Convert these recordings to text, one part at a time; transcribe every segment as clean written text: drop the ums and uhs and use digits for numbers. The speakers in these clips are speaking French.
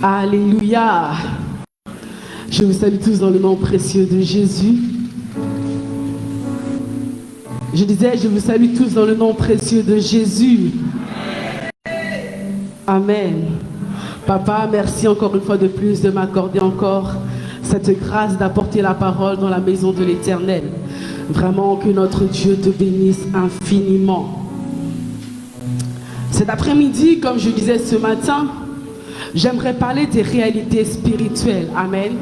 Alléluia. Je vous salue tous dans le nom précieux de Jésus. Je disais, je vous salue tous dans le nom précieux de Jésus. Amen. Papa, merci encore une fois de plus de m'accorder encore cette grâce d'apporter la parole dans la maison de l'Éternel. Vraiment que notre Dieu te bénisse infiniment. Cet après-midi, comme je disais ce matin, j'aimerais parler des réalités spirituelles. Amen.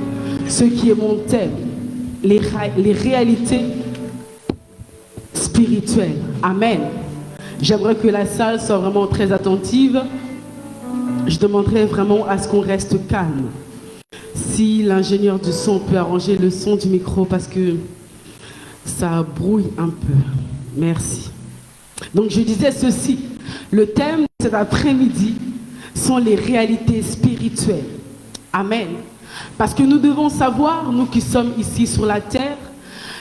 Ce qui est mon thème. Les réalités spirituelles. Amen. J'aimerais que la salle soit vraiment très attentive. Je demanderais vraiment à ce qu'on reste calme. Si l'ingénieur du son peut arranger le son du micro parce que ça brouille un peu. Merci. Donc je disais ceci. Le thème de cet après-midi sont les réalités spirituelles. Amen. Parce que nous devons savoir, nous qui sommes ici sur la terre,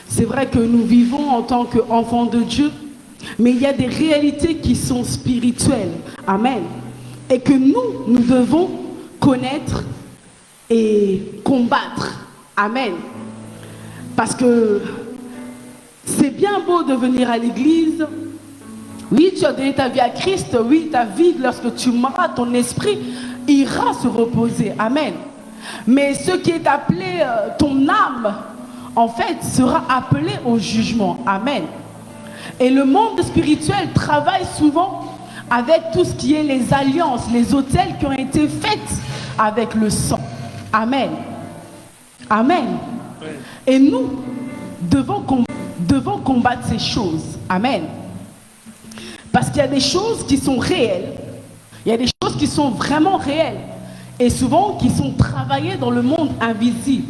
c'est vrai que nous vivons en tant qu'enfants de Dieu, mais il y a des réalités qui sont spirituelles. Amen. Et que nous devons connaître et combattre. Amen. Parce que c'est bien beau de venir à l'église. Oui, tu as donné ta vie à Christ. Oui, ta vie, lorsque tu mourras, ton esprit ira se reposer. Amen. Mais ce qui est appelé ton âme, en fait, sera appelé au jugement. Amen. Et le monde spirituel travaille souvent avec tout ce qui est les alliances, les autels qui ont été faits avec le sang. Amen. Amen. Et nous devons combattre ces choses. Amen. Parce qu'il y a des choses qui sont réelles. Il y a des choses qui sont vraiment réelles. Et souvent qui sont travaillées dans le monde invisible.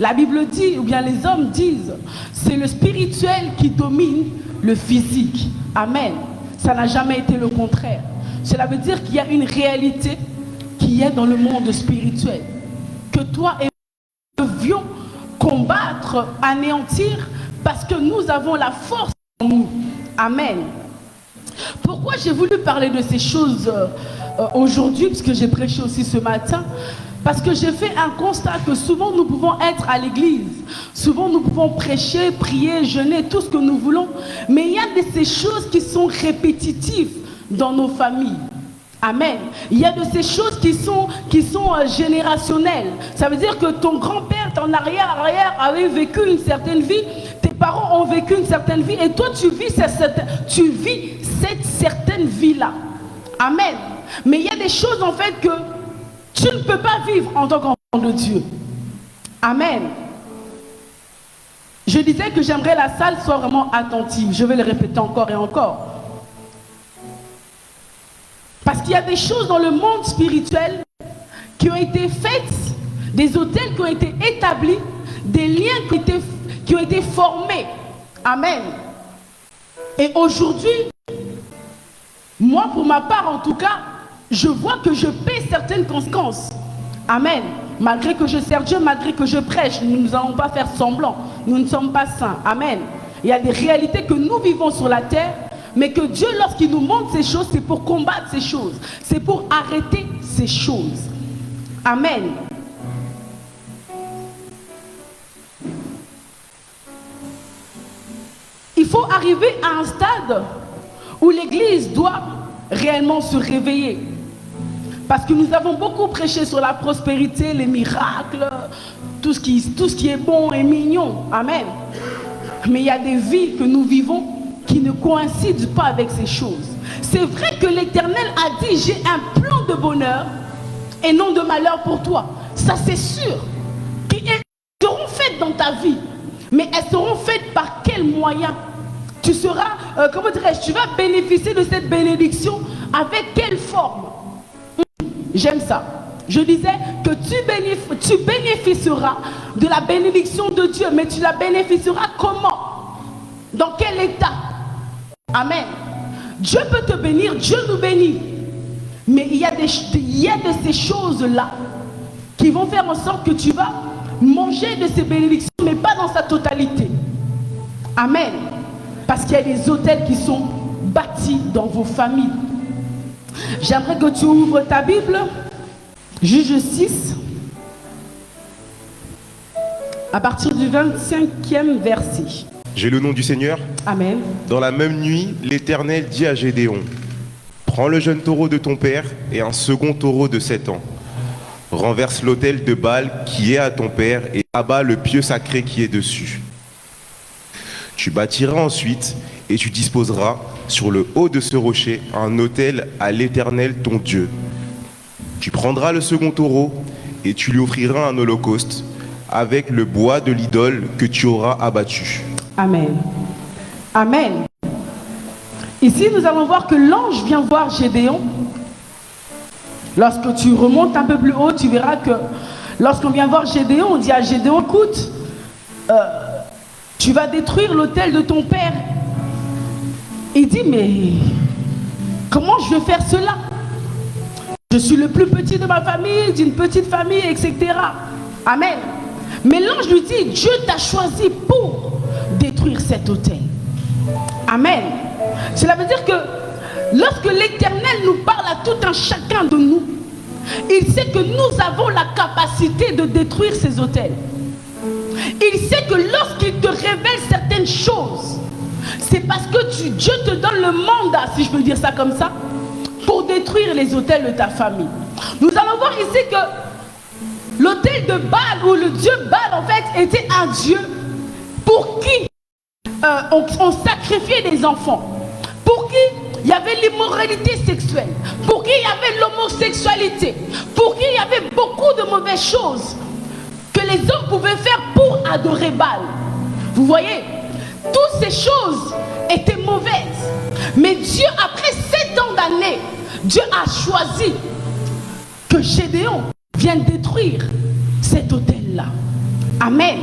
La Bible dit, ou bien les hommes disent, c'est le spirituel qui domine le physique. Amen. Ça n'a jamais été le contraire. Cela veut dire qu'il y a une réalité qui est dans le monde spirituel. Que toi et moi devions combattre, anéantir, parce que nous avons la force en nous. Amen. Pourquoi j'ai voulu parler de ces choses aujourd'hui, puisque j'ai prêché aussi ce matin? Parce que j'ai fait un constat que souvent nous pouvons être à l'église, souvent nous pouvons prêcher, prier, jeûner, tout ce que nous voulons, mais il y a de ces choses qui sont répétitives dans nos familles. Amen. Il y a de ces choses qui sont générationnelles. Ça veut dire que ton grand-père, ton arrière avait vécu une certaine vie, tes parents ont vécu une certaine vie, et toi tu vis cette certaine vie-là. Amen. Mais il y a des choses en fait que tu ne peux pas vivre en tant qu'enfant de Dieu. Amen. Je disais que j'aimerais la salle soit vraiment attentive. Je vais le répéter encore et encore. Parce qu'il y a des choses dans le monde spirituel qui ont été faites, des autels qui ont été établis, des liens qui ont été formés. Amen. Et aujourd'hui, moi pour ma part en tout cas, je vois que je paie certaines conséquences. Amen. Malgré que je sers Dieu, malgré que je prêche, nous n'allons pas faire semblant. Nous ne sommes pas saints. Amen. Il y a des réalités que nous vivons sur la terre, mais que Dieu, lorsqu'il nous montre ces choses, c'est pour combattre ces choses. C'est pour arrêter ces choses. Amen. Il faut arriver à un stade où l'Église doit réellement se réveiller. Parce que nous avons beaucoup prêché sur la prospérité, les miracles, tout ce qui est bon et mignon. Amen. Mais il y a des vies que nous vivons qui ne coïncident pas avec ces choses. C'est vrai que l'Éternel a dit, j'ai un plan de bonheur et non de malheur pour toi. Ça c'est sûr. Elles seront faites dans ta vie. Mais elles seront faites par quels moyens? Tu seras, tu vas bénéficier de cette bénédiction avec quelle forme? J'aime ça. Je disais que tu bénéficieras de la bénédiction de Dieu, mais tu la bénéficieras comment? Dans quel état? Amen. Dieu peut te bénir, Dieu nous bénit. Mais il y a de ces choses-là qui vont faire en sorte que tu vas manger de ces bénédictions, mais pas dans sa totalité. Amen. Parce qu'il y a des autels qui sont bâtis dans vos familles. J'aimerais que tu ouvres ta Bible Juge 6, à partir du 25e verset. J'ai le nom du Seigneur. Amen. Dans la même nuit, l'Éternel dit à Gédéon, prends le jeune taureau de ton père et un second taureau de 7 ans. Renverse l'autel de Baal qui est à ton père et abat le pieu sacré qui est dessus. Tu bâtiras ensuite et tu disposeras sur le haut de ce rocher un autel à l'Éternel ton Dieu. Tu prendras le second taureau et tu lui offriras un holocauste avec le bois de l'idole que tu auras abattu. Amen. Amen. Ici, nous allons voir que l'ange vient voir Gédéon. Lorsque tu remontes un peu plus haut, tu verras que lorsqu'on vient voir Gédéon, on dit à Gédéon, écoute, tu vas détruire l'autel de ton père. Il dit, mais comment je vais faire cela? Je suis le plus petit de ma famille, d'une petite famille, etc. Amen. Mais l'ange lui dit, Dieu t'a choisi pour détruire cet autel. Amen. Cela veut dire que lorsque l'Éternel nous parle à tout un chacun de nous, il sait que nous avons la capacité de détruire ces autels. Il sait que lorsqu'il te révèle certaines choses, c'est parce que Dieu te donne le mandat, si je peux dire ça comme ça, pour détruire les autels de ta famille. Nous allons voir ici que l'autel de Baal, ou le dieu Baal en fait, était un dieu pour qui on sacrifiait des enfants, pour qui il y avait l'immoralité sexuelle, pour qui il y avait l'homosexualité, pour qui il y avait beaucoup de mauvaises choses que les hommes pouvaient faire pour adorer Baal. Vous voyez, toutes ces choses étaient mauvaises. Mais Dieu, après 7 ans d'années, Dieu a choisi que Gédéon vienne détruire cet autel-là. Amen.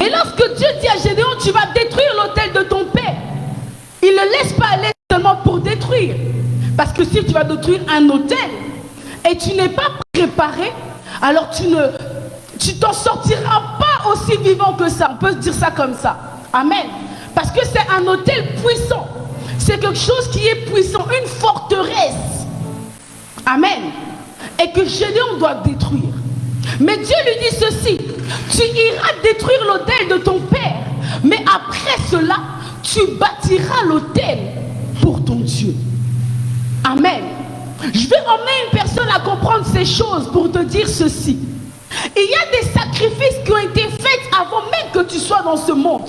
Et lorsque Dieu dit à Gédéon, tu vas détruire l'autel de ton père, il ne laisse pas aller seulement pour détruire. Parce que si tu vas détruire un autel et tu n'es pas préparé, alors tu t'en sortiras pas aussi vivant que ça. On peut se dire ça comme ça. Amen. Parce que c'est un autel puissant. C'est quelque chose qui est puissant, une forteresse. Amen. Et que Gédéon doit détruire. Mais Dieu lui dit ceci, tu iras détruire l'autel de ton père, mais après cela, tu bâtiras l'autel pour ton Dieu. Amen. Je vais emmener une personne à comprendre ces choses pour te dire ceci. Il y a des sacrifices qui ont été faits avant même que tu sois dans ce monde.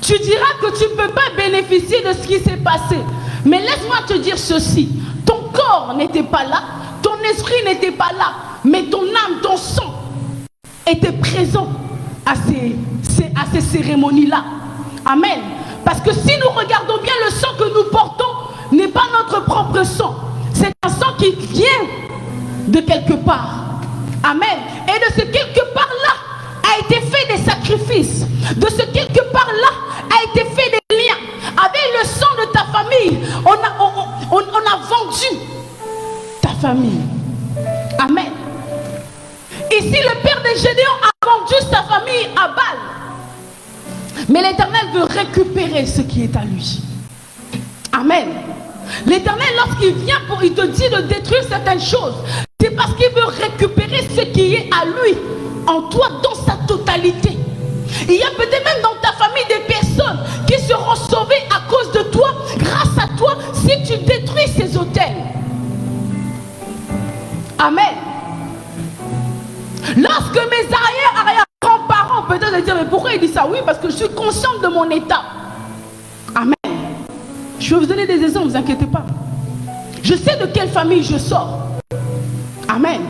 Tu diras que tu ne peux pas bénéficier de ce qui s'est passé. Mais laisse-moi te dire ceci. Ton corps n'était pas là, ton esprit n'était pas là, mais ton âme, ton sang était présent à ces cérémonies-là. Amen. Parce que si nous regardons bien, le sang que nous portons n'est pas notre propre sang. C'est un sang qui vient de quelque part. Amen. Et de ce quelque part-là a été fait des sacrifices. De ce quelque part-là a été fait des liens. Avec le sang de ta famille, on a vendu ta famille. Amen. Ici, le père de Gédéon a vendu sa famille à Baal. Mais l'Éternel veut récupérer ce qui est à lui. Amen. L'Éternel, lorsqu'il vient il te dit de détruire certaines choses, c'est parce qu'il veut récupérer ce qui est à lui, en toi, dans sa totalité. Il y a peut-être même dans ta famille des personnes qui seront sauvées à cause de toi, grâce à toi, si tu détruis ces autels. Amen. Lorsque mes arrière-grands-parents peut-être dire, mais pourquoi il dit ça? Oui, parce que je suis consciente de mon état. Amen. Je vais vous donner des exemples, ne vous inquiétez pas. Je sais de quelle famille je sors. Amen.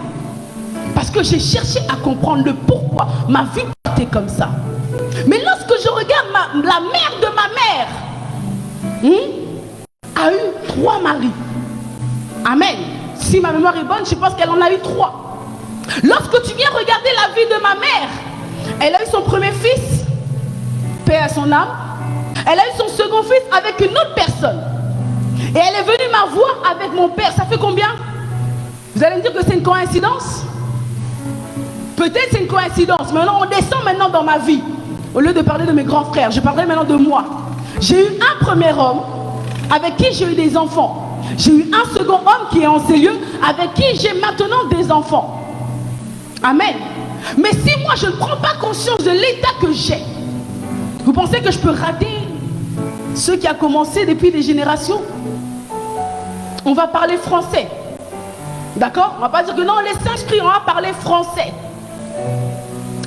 Parce que j'ai cherché à comprendre le pourquoi ma vie était comme ça. Mais lorsque je regarde la mère de ma mère, a eu 3 maris. Amen. Si ma mémoire est bonne, je pense qu'elle en a eu 3. Lorsque tu viens regarder la vie de ma mère, elle a eu son premier fils, paix à son âme. Elle a eu son second fils avec une autre personne. Et elle est venue m'avoir avec mon père. Ça fait combien? Vous allez me dire que c'est une coïncidence? Peut-être c'est une coïncidence. Maintenant, on descend maintenant dans ma vie. Au lieu de parler de mes grands frères, je parlerai maintenant de moi. J'ai eu un premier homme avec qui j'ai eu des enfants. J'ai eu un second homme qui est en ces lieux, avec qui j'ai maintenant des enfants. Amen. Mais si moi je ne prends pas conscience de l'état que j'ai, vous pensez que je peux rater ce qui a commencé depuis des générations? On va parler français. D'accord? On va pas dire que non, on laisse s'inscrire, on va parler français.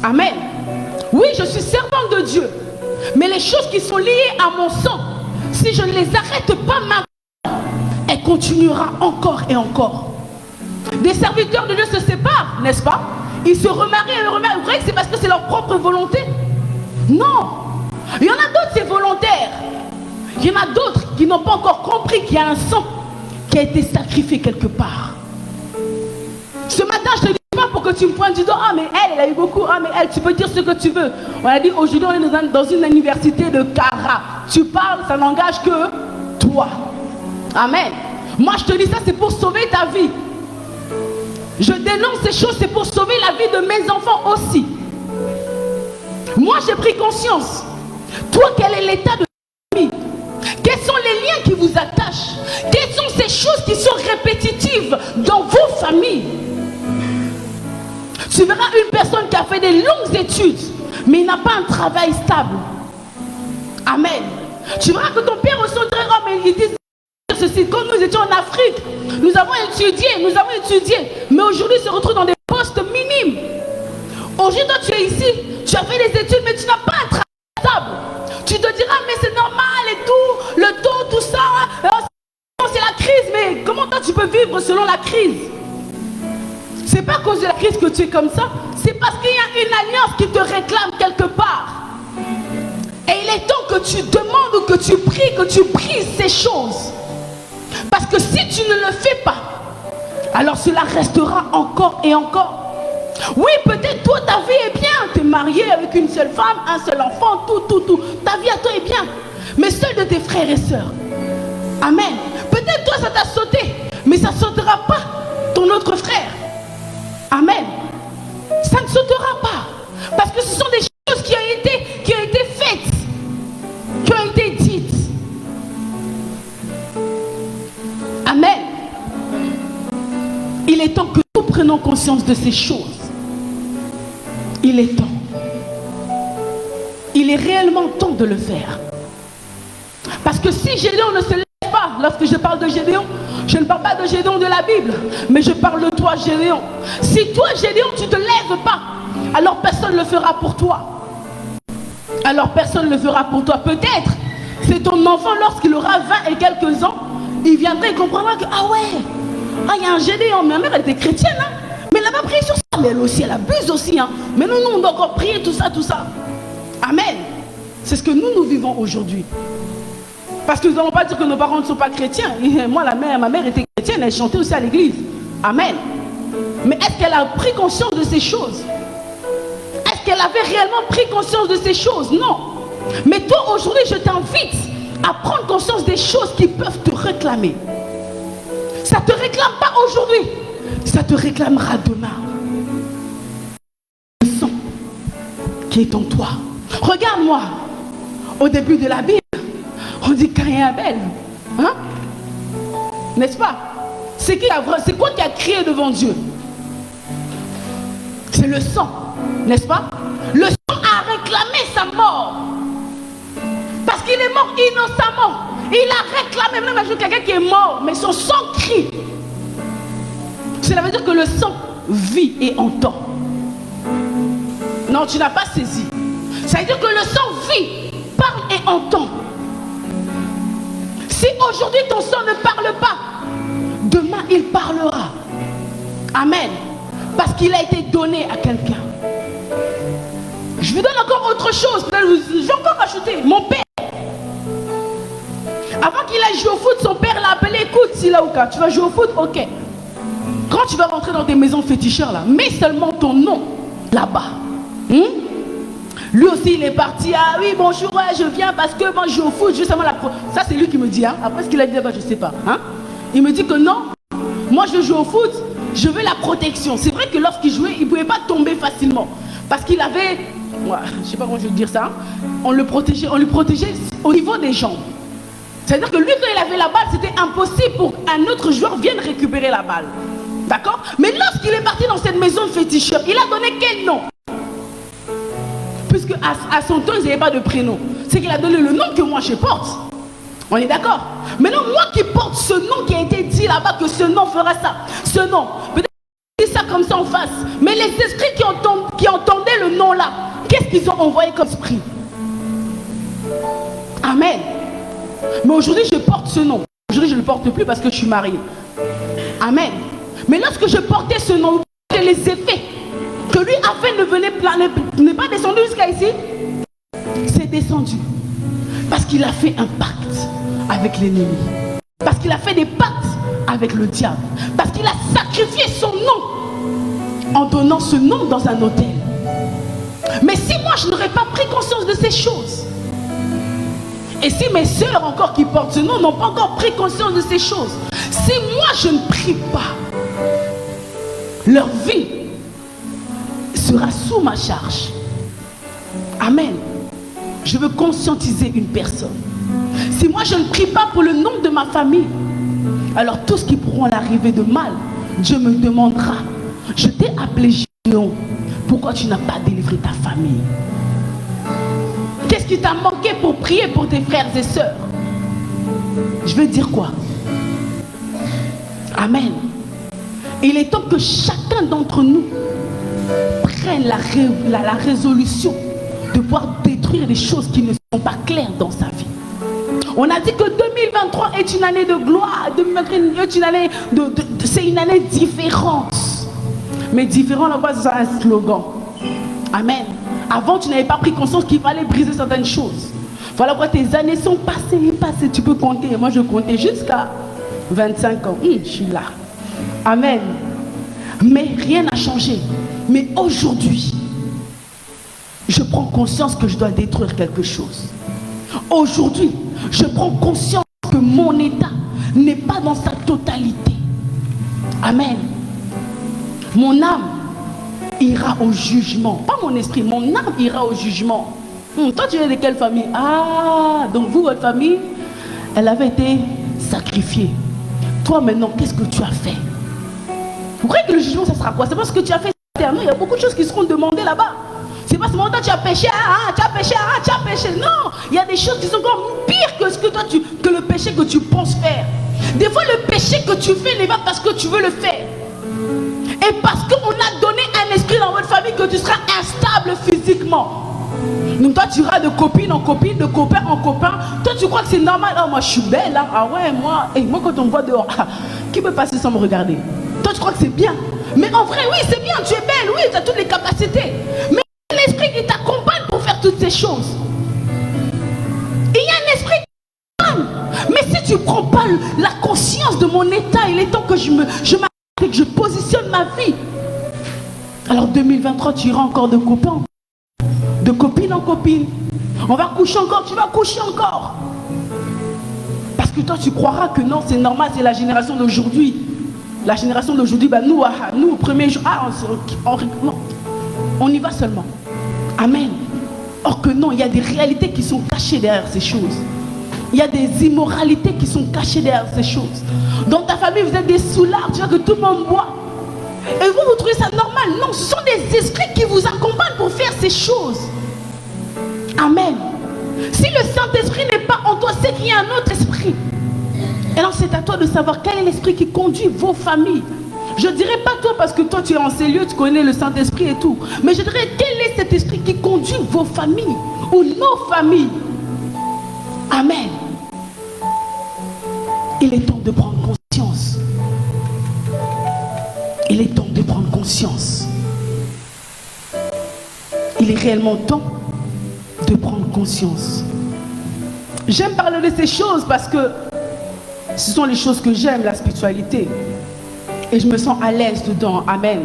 Amen. Oui, je suis servante de Dieu. Mais les choses qui sont liées à mon sang, si je ne les arrête pas maintenant, elle continuera encore et encore. Des serviteurs de Dieu se séparent, n'est-ce pas? Ils se remarient et remarient. Vous croyez que c'est parce que c'est leur propre volonté? Non. Il y en a d'autres, c'est volontaire. Il y en a d'autres qui n'ont pas encore compris qu'il y a un sang qui a été sacrifié quelque part. Ce matin, je te dis pas pour que tu me pointes du doigt. Ah, mais elle a eu beaucoup. Ah, mais elle, tu peux dire ce que tu veux. On a dit aujourd'hui, on est dans une université de Cara. Tu parles, ça n'engage que toi. Amen. Moi, je te dis ça, c'est pour sauver ta vie. Je dénonce ces choses, c'est pour sauver la vie de mes enfants aussi. Moi, j'ai pris conscience. Toi, quel est l'état de ta vie? Quels sont les liens qui vous attachent? Quelles sont ces choses qui sont répétitives dans vos familles? Tu verras une personne qui a fait des longues études, mais il n'a pas un travail stable. Amen. Tu verras que ton père aussi très grand, mais il dit ceci. Quand nous étions en Afrique, nous avons étudié, mais aujourd'hui se retrouve dans des postes minimes. Aujourd'hui, toi, tu es ici, tu as fait des études, mais tu n'as pas un travail stable. Tu te diras, mais c'est normal et tout, le taux, tout ça, c'est la crise, mais comment toi tu peux vivre selon la crise? C'est pas à cause de la crise que tu es comme ça, c'est parce qu'il y a une alliance qui te réclame quelque part. Et il est temps que tu demandes ou que tu pries, que tu brises ces choses. Parce que si tu ne le fais pas, alors cela restera encore et encore. Oui, peut-être toi, ta vie est bien. Tu es marié avec une seule femme, un seul enfant, tout. Ta vie à toi est bien. Mais seul de tes frères et sœurs. Amen. Peut-être toi, ça t'a sauté. Mais ça ne sautera pas ton autre frère. Amen. Ça ne sautera pas. Parce que ce sont des choses qui ont été faites. Qui ont été dites. Amen. Il est temps que nous prenions conscience de ces choses. Il est temps. Il est réellement temps de le faire. Parce que si Gédéon ne se lève pas, lorsque je parle de Gédéon, je ne parle pas de Gédéon de la Bible, mais je parle de toi, Gédéon. Si toi, Gédéon, tu ne te lèves pas, alors personne ne le fera pour toi. Alors personne ne le fera pour toi. Peut-être, c'est ton enfant, lorsqu'il aura 20 et quelques ans, il viendra et comprendra que, ah ouais, il y a un Gédéon. Ma mère, elle était chrétienne, hein, mais elle n'a pas prié sur ça. Mais elle aussi, elle abuse aussi. Hein. Mais nous, on doit encore prier, tout ça. Amen. C'est ce que nous vivons aujourd'hui. Parce que nous n'allons pas dire que nos parents ne sont pas chrétiens. Et moi, ma mère était chrétienne, elle chantait aussi à l'église. Amen. Mais est-ce qu'elle a pris conscience de ces choses? Est-ce qu'elle avait réellement pris conscience de ces choses? Non. Mais toi, aujourd'hui, je t'invite à prendre conscience des choses qui peuvent te réclamer. Ça ne te réclame pas aujourd'hui. Ça te réclamera demain. Le sang qui est en toi. Regarde-moi. Au début de la Bible, on dit Caïn et Abel. Hein? N'est-ce pas? C'est quoi qui a crié devant Dieu? C'est le sang. N'est-ce pas? Le sang a réclamé sa mort. Parce qu'il est mort innocemment. Il a réclamé, même avec quelqu'un qui est mort, mais son sang crie. Cela veut dire que le sang vit et entend. Non, tu n'as pas saisi. Ça veut dire que le sang vit, parle et entend. Si aujourd'hui ton sang ne parle pas, demain il parlera. Amen. Parce qu'il a été donné à quelqu'un. Je vous donne encore autre chose. Je vais encore rajouter. Mon père. Avant qu'il aille jouer au foot, son père l'a appelé. Écoute, Silaouka, tu vas jouer au foot? Ok. Quand tu vas rentrer dans tes maisons féticheurs là, mets seulement ton nom là-bas. Lui aussi il est parti. Ah oui, bonjour, ouais, je viens parce que moi je joue au foot, juste avant la pro. Ça c'est lui qui me dit. Hein. Après ce qu'il a dit, je sais pas. Hein. Il me dit que non, moi je joue au foot, je veux la protection. C'est vrai que lorsqu'il jouait, il ne pouvait pas tomber facilement. Parce qu'il avait, je ne sais pas comment je veux dire ça, on lui protégeait au niveau des jambes. C'est-à-dire que lui, quand il avait la balle, c'était impossible pour un autre joueur vienne récupérer la balle. D'accord? Mais lorsqu'il est parti dans cette maison de féticheur, il a donné quel nom? Puisque à son temps, ils n'avaient pas de prénom. C'est qu'il a donné le nom que moi je porte. On est d'accord? Maintenant, moi qui porte ce nom qui a été dit là-bas, que ce nom fera ça. Ce nom. Peut-être que je dis ça comme ça en face. Mais les esprits qui entendaient le nom là, qu'est-ce qu'ils ont envoyé comme esprit? Amen. Mais aujourd'hui, je porte ce nom. Aujourd'hui, je ne le porte plus parce que je suis mariée. Amen. Mais lorsque je portais ce nom, les effets que lui a fait n'est pas descendu jusqu'à ici. C'est descendu. Parce qu'il a fait un pacte avec l'ennemi. Parce qu'il a fait des pactes avec le diable. Parce qu'il a sacrifié son nom en donnant ce nom dans un hôtel. Mais si moi je n'aurais pas pris conscience de ces choses, et si mes sœurs encore qui portent ce nom n'ont pas encore pris conscience de ces choses, si moi je ne prie pas, leur vie sera sous ma charge. Amen. Je veux conscientiser une personne. Si moi je ne prie pas pour le nom de ma famille, alors tout ce qui pourront l'arriver de mal, Dieu me demandera. Je t'ai appelé Gédéon. Pourquoi tu n'as pas délivré ta famille? Qu'est-ce qui t'a manqué pour prier pour tes frères et sœurs? Je veux dire quoi? Amen. Il est temps que chacun d'entre nous prenne la résolution de pouvoir détruire les choses qui ne sont pas claires dans sa vie. On a dit que 2023 est une année de gloire, 2023 est une année c'est une année différente. Mais différent, là-bas, c'est un slogan. Amen. Avant, tu n'avais pas pris conscience qu'il fallait briser certaines choses. Voilà pourquoi tes années sont passées. Tu peux compter. Moi, je comptais jusqu'à 25 ans. Je suis là. Amen. Mais rien n'a changé. Mais aujourd'hui, je prends conscience que je dois détruire quelque chose. Aujourd'hui, je prends conscience que mon état n'est pas dans sa totalité. Amen. Mon âme ira au jugement. Pas mon esprit, mon âme ira au jugement. Toi, tu es de quelle famille? Ah, donc vous, votre famille, elle avait été sacrifiée. Toi, maintenant, qu'est-ce que tu as fait? Vous croyez que le jugement, ça sera quoi? C'est parce que tu as fait non, il y a beaucoup de choses qui seront demandées là-bas. C'est pas seulement toi, tu as péché, tu as péché, tu as péché. Non, il y a des choses qui sont encore pires que ce que toi, que le péché que tu penses faire. Des fois, le péché que tu fais n'est pas parce que tu veux le faire. Et parce qu'on a donné un esprit dans votre famille que tu seras instable physiquement. Donc toi tu iras de copine en copine, de copain en copain. Toi tu crois que c'est normal. Oh moi je suis belle hein? Ah ouais moi. Et moi quand on me voit dehors, qui peut passer sans me regarder? Toi tu crois que c'est bien. Mais en vrai oui c'est bien, tu es belle, oui tu as toutes les capacités. Mais il y a un esprit qui t'accompagne pour faire toutes ces choses. Et il y a un esprit qui t'accompagne. Mais si tu ne prends pas la conscience de mon état, il est temps que je m'arrête et que je positionne ma vie. Alors 2023 tu iras encore de copain, de copine en copine. On va coucher encore, tu vas coucher encore. Parce que toi tu croiras que non c'est normal, c'est la génération d'aujourd'hui. La génération d'aujourd'hui, bah, nous au premier jour, on y va seulement. Amen. Or que non, il y a des réalités qui sont cachées derrière ces choses. Il y a des immoralités qui sont cachées derrière ces choses. Dans ta famille, vous êtes des soulards, tu vois que tout le monde boit. Et vous trouvez ça normal? Non, ce sont des esprits qui vous accompagnent pour faire ces choses. Amen. Si le Saint-Esprit n'est pas en toi, c'est qu'il y a un autre esprit. Et alors c'est à toi de savoir quel est l'esprit qui conduit vos familles. Je ne dirais pas toi parce que toi tu es en ces lieux, tu connais le Saint-Esprit et tout. Mais je dirais quel est cet esprit qui conduit vos familles ou nos familles. Amen. Il est temps de prendre conscience. Il est temps de prendre conscience. Il est réellement temps de prendre conscience. J'aime parler de ces choses parce que ce sont les choses que j'aime, la spiritualité. Et je me sens à l'aise dedans. Amen.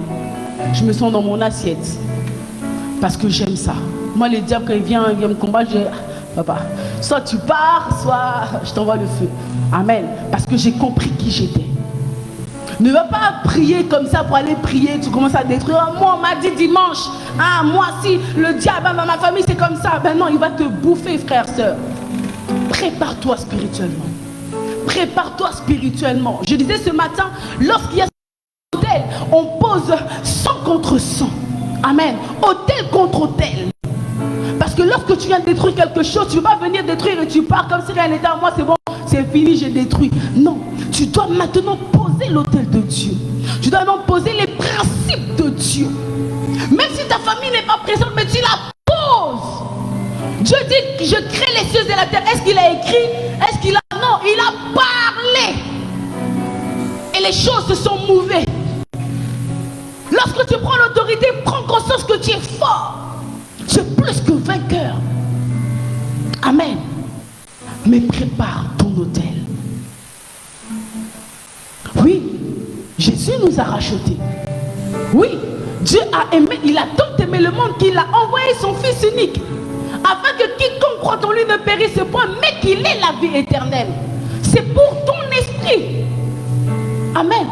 Je me sens dans mon assiette. Parce que j'aime ça. Moi, le diable, quand il vient me combattre, je dis, papa, soit tu pars, soit je t'envoie le feu. Amen. Parce que j'ai compris qui j'étais. Ne va pas prier comme ça pour aller prier. Tu commences à détruire. Moi, on m'a dit dimanche. Ah, moi, si le diable dans ma famille, c'est comme ça. Ben non, il va te bouffer, frère, soeur. Prépare-toi spirituellement. Prépare-toi spirituellement. Je disais ce matin, lorsqu'il y a autel, on pose 100 contre 100. Amen. Autel contre autel. Parce que lorsque tu viens détruire quelque chose, tu ne vas pas venir détruire et tu pars comme si rien n'était à moi, c'est bon, c'est fini, j'ai détruit. Non, tu dois maintenant poser l'autel de Dieu. Tu dois maintenant poser les principes de Dieu. Même si ta famille n'est pas présente, mais tu la poses. Dieu dit que je crée les cieux et la terre. Est-ce qu'il a écrit? Est-ce qu'il a... Non, il a parlé. Et les choses se sont mouvées. Lorsque tu prends l'autorité, prends conscience que tu es fort. Tu es plus que vainqueur. Amen. Mais prépare ton autel. Oui, Jésus nous a rachetés. Oui, Dieu a aimé, il a tant aimé le monde qu'il a envoyé son Fils unique. Afin que quiconque croit en lui ne périsse point, mais qu'il ait la vie éternelle. C'est pour ton esprit. Amen.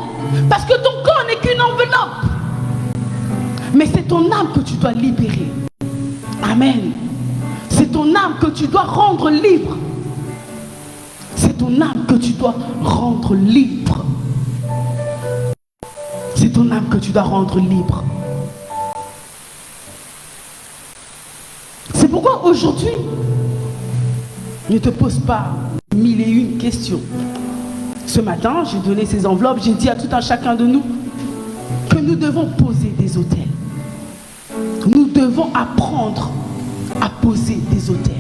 Parce que ton corps n'est qu'une enveloppe. Mais c'est ton âme que tu dois libérer. Amen. C'est ton âme que tu dois rendre libre. C'est ton âme que tu dois rendre libre. C'est ton âme que tu dois rendre libre. C'est pourquoi aujourd'hui, ne te pose pas 1001 questions. Ce matin, j'ai donné ces enveloppes, j'ai dit à tout un chacun de nous que nous devons poser des autels. Nous devons apprendre à poser des autels.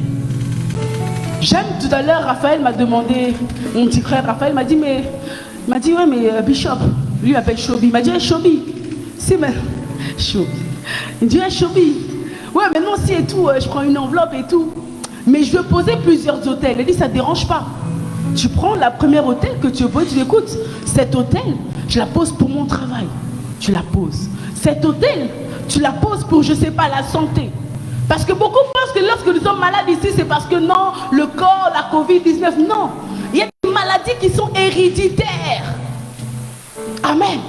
J'aime, tout à l'heure, Raphaël m'a demandé, mon petit frère Raphaël m'a dit, ouais, mais Bishop, lui il appelle Shobi. Il m'a dit, hey, Shobi, c'est mais Shobi. Il dit, hey, Shobi, ouais, maintenant si et tout, je prends une enveloppe et tout. Mais je veux poser plusieurs autels. Il dit, ça ne te dérange pas. Tu prends la première autel que tu veux poser, tu dis, écoute, cet autel, je la pose pour mon travail. Tu la poses. Cet autel, tu la poses pour, je ne sais pas, la santé. Parce que beaucoup pensent que lorsque nous sommes malades ici, c'est parce que non, le corps, la Covid-19, non. Il y a des maladies qui sont héréditaires. Amen.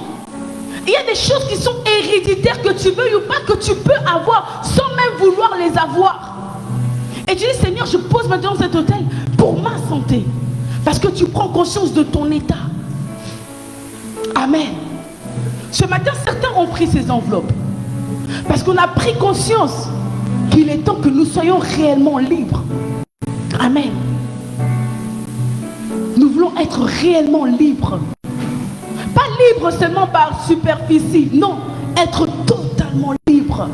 Il y a des choses qui sont héréditaires que tu veux ou pas, que tu peux avoir sans même vouloir les avoir. Et tu dis, Seigneur, je pose maintenant cet autel pour ma santé. Parce que tu prends conscience de ton état. Amen. Ce matin, certains ont pris ces enveloppes. Parce qu'on a pris conscience qu'il est temps que nous soyons réellement libres. Amen. Nous voulons être réellement libres. Pas libres seulement par superficie. Non, être totalement libre.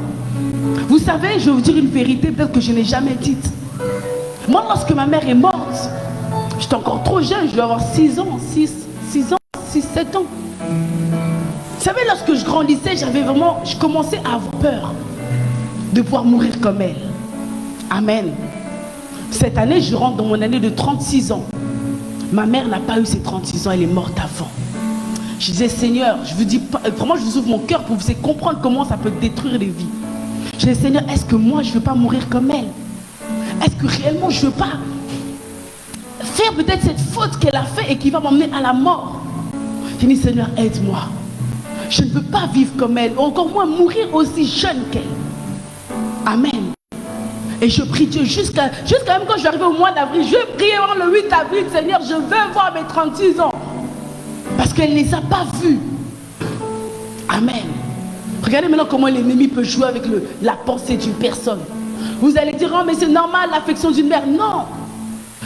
Vous savez, je vais vous dire une vérité peut-être que je n'ai jamais dite. Moi, lorsque ma mère est morte, j'étais encore trop jeune, je devais avoir 6 ans, 7 ans. Vous savez, lorsque je grandissais, je commençais à avoir peur de pouvoir mourir comme elle. Amen. Cette année, je rentre dans mon année de 36 ans. Ma mère n'a pas eu ses 36 ans, elle est morte avant. Je disais, Seigneur, je vous dis, vraiment, je vous ouvre mon cœur pour vous comprendre comment ça peut détruire les vies. Je dis, Seigneur, est-ce que moi, je ne veux pas mourir comme elle? Est-ce que réellement, je ne veux pas faire peut-être cette faute qu'elle a fait et qui va m'emmener à la mort? J'ai dit, Seigneur, aide-moi. Je ne veux pas vivre comme elle, encore moins mourir aussi jeune qu'elle. Amen. Et je prie Dieu jusqu'à même quand je vais arriver au mois d'avril, je prie le 8 avril, Seigneur, je veux voir mes 36 ans. Parce qu'elle ne les a pas vus. Amen. Regardez maintenant comment l'ennemi peut jouer avec la pensée d'une personne. Vous allez dire, oh mais c'est normal l'affection d'une mère. Non.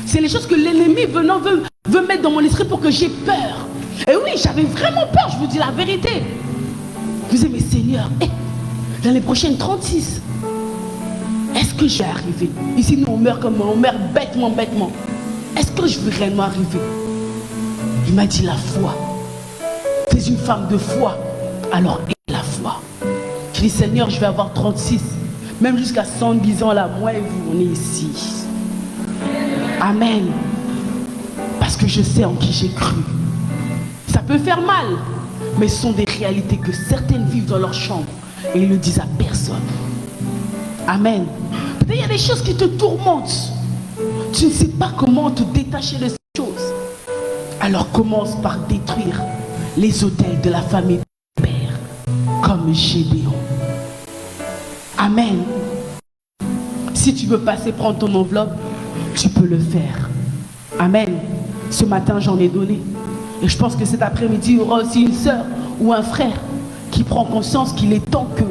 C'est les choses que l'ennemi veut mettre dans mon esprit pour que j'ai peur. Et oui, j'avais vraiment peur, je vous dis la vérité. Je me disais, mais Seigneur, dans les prochaines 36, est-ce que je vais arriver? Ici, nous, on meurt bêtement. Est-ce que je vais réellement arriver? Il m'a dit la foi. Tu es une femme de foi. Alors, aie la foi. Je dis, Seigneur, je vais avoir 36. Même jusqu'à 110 ans, là, moi et vous, on est ici. Amen. Parce que je sais en qui j'ai cru. Ça peut faire mal, mais ce sont des réalités que certaines vivent dans leur chambre et ils ne le disent à personne. Amen. Peut-être il y a des choses qui te tourmentent. Tu ne sais pas comment te détacher de ces choses. Alors commence par détruire les autels de la famille de ton père, comme Gédéon. Amen. Si tu veux passer, prends ton enveloppe. tu peux le faire. Amen. Ce matin, j'en ai donné. Et je pense que cet après-midi, il y aura aussi une sœur ou un frère qui prend conscience qu'il est temps que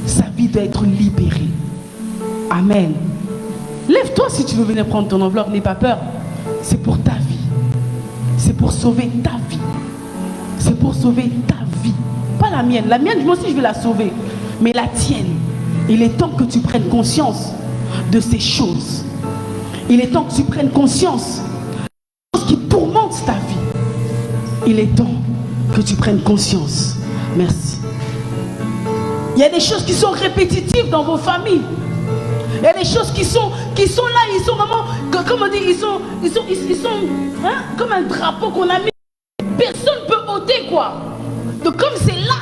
sa vie doit être libérée. Amen. Lève-toi si tu veux venir prendre ton enveloppe, n'aie pas peur. C'est pour ta vie. C'est pour sauver ta vie. C'est pour sauver ta vie. Pas la mienne. La mienne, moi aussi, je vais la sauver. Mais la tienne. Il est temps que tu prennes conscience de ces choses. Il est temps que tu prennes conscience de ce qui tourmente ta vie. Il est temps que tu prennes conscience. Merci. Il y a des choses qui sont répétitives dans vos familles. Il y a des choses qui sont là, ils sont vraiment, comme on dit, ils sont comme un drapeau qu'on a mis. Personne ne peut ôter, quoi. Donc comme c'est là.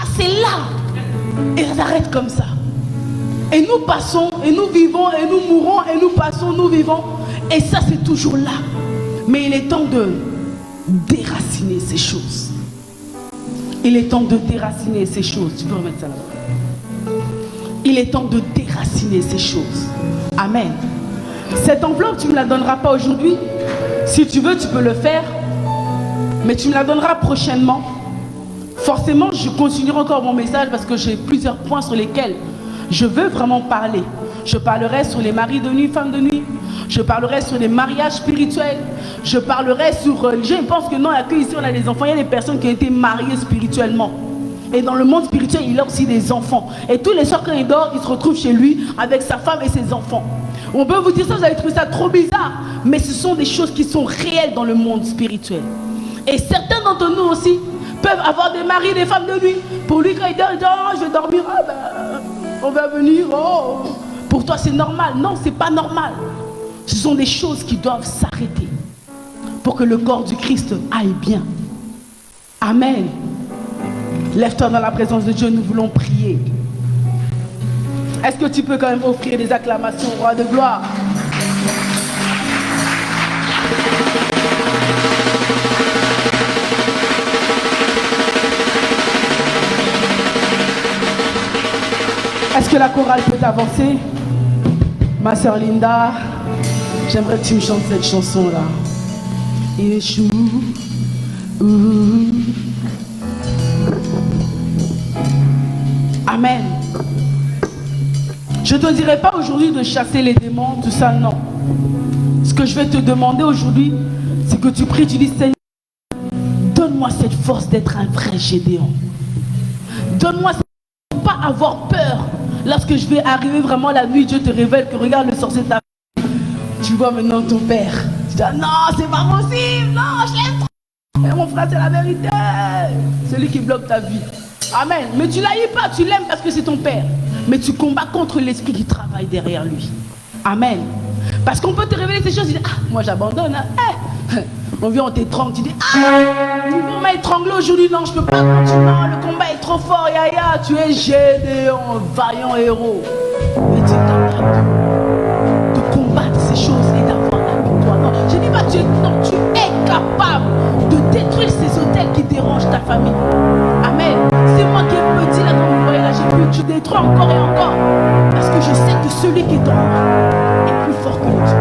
Et ça s'arrête comme ça. Et nous passons, et nous vivons, et nous mourons, et nous passons, nous vivons. Et ça, c'est toujours là. Mais il est temps de déraciner ces choses. Il est temps de déraciner ces choses. Tu peux remettre ça là-bas. Il est temps de déraciner ces choses. Amen. Cette enveloppe, tu ne me la donneras pas aujourd'hui. Si tu veux, tu peux le faire. Mais tu me la donneras prochainement. Forcément, je continuerai encore mon message parce que j'ai plusieurs points sur lesquels je veux vraiment parler. Je parlerai sur les maris de nuit, femmes de nuit. Je parlerai sur les mariages spirituels. Je parlerai sur... je pense que non, il y a que ici, on a des enfants. Il y a des personnes qui ont été mariées spirituellement. Et dans le monde spirituel, il a aussi des enfants. Et tous les soirs, quand il dort, il se retrouve chez lui avec sa femme et ses enfants. On peut vous dire ça, vous allez trouver ça trop bizarre. Mais ce sont des choses qui sont réelles dans le monde spirituel. Et certains d'entre nous aussi peuvent avoir des maris, des femmes de nuit. Pour lui, quand il dort, oh, je vais dormir. Ah ben, on va venir. Oh. Pour toi, c'est normal. Non, c'est pas normal. Ce sont des choses qui doivent s'arrêter pour que le corps du Christ aille bien. Amen. Lève-toi dans la présence de Dieu, nous voulons prier. Est-ce que tu peux quand même offrir des acclamations au roi de gloire? Est-ce que la chorale peut avancer? Ma sœur Linda, j'aimerais que tu me chantes cette chanson-là. Échoue. Amen. Je ne te dirai pas aujourd'hui de chasser les démons, tout ça, non. Ce que je vais te demander aujourd'hui, c'est que tu pries, tu dis, Seigneur, donne-moi cette force d'être un vrai Gédéon. Donne-moi cette force de ne pas avoir peur. Lorsque je vais arriver vraiment la nuit, Dieu te révèle que regarde le sorcier de ta vie. Tu vois maintenant ton père. Tu dis, non, c'est pas possible, non, je l'aime trop. Et mon frère, c'est la vérité. C'est lui qui bloque ta vie. Amen. Mais tu l'haïs pas, tu l'aimes parce que c'est ton père. Mais tu combats contre l'esprit qui travaille derrière lui. Amen. Parce qu'on peut te révéler ces choses, tu dis, ah, moi j'abandonne. Hein. On vient, on t'étrangle, tu dis, ah, on m'a étranglé aujourd'hui, non, je peux pas continuer, non, le combat est trop fort, Yaya, tu es Gédéon, vaillant héros. Mais tu es capable de combattre ces choses et d'avoir la victoire. Non, je dis pas, tu es capable de détruire ces autels qui dérangent ta famille. Amen. C'est moi qui ai petit là, comme vous voyez là, j'ai pu, tu détruis encore et encore. Parce que je sais que celui qui est en moi est plus fort que le Dieu.